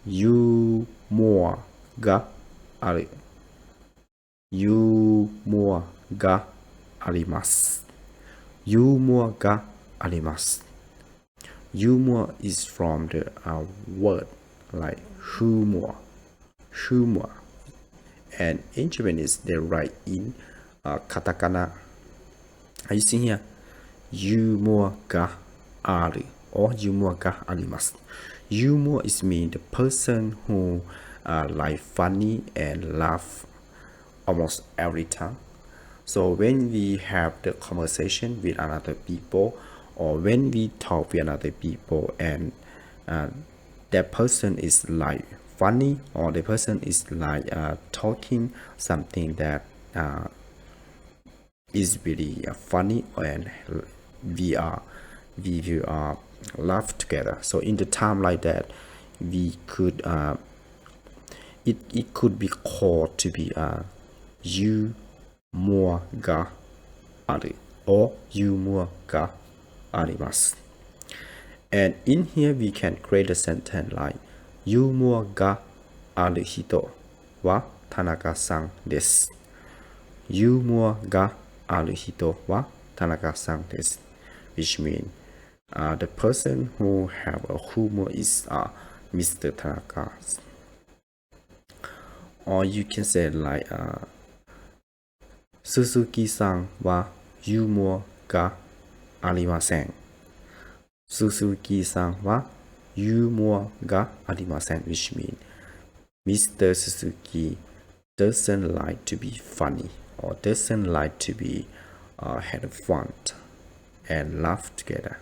ユーモアがある。ユーモアがあります。ユーモアがあります。Humor is from the word like humor. And in Japanese, they write in katakana. Are you seeing here? Humor ga aru or humor ga arimasu. Humor is mean the person who like funny and laugh almost every time. So when we have the conversation with another people, or when we talk with another people, and that person is like funny, or the person is like talking something that is really funny, and we will laugh together. So in the time like that, we could it could be called to be humor ga aru or humor ga arimasu. And in here we can create a sentence like ユーモアがある人は田中さんです。ユーモアがある人は田中さんです。Which means the person who have a humor is Mr. Tanaka. Or you can say like 鈴木さんはユーモアがありません。鈴木さんはユーモアがありません。Which means Mr. Suzuki doesn't like to be funny or doesn't like to be have fun and laugh together.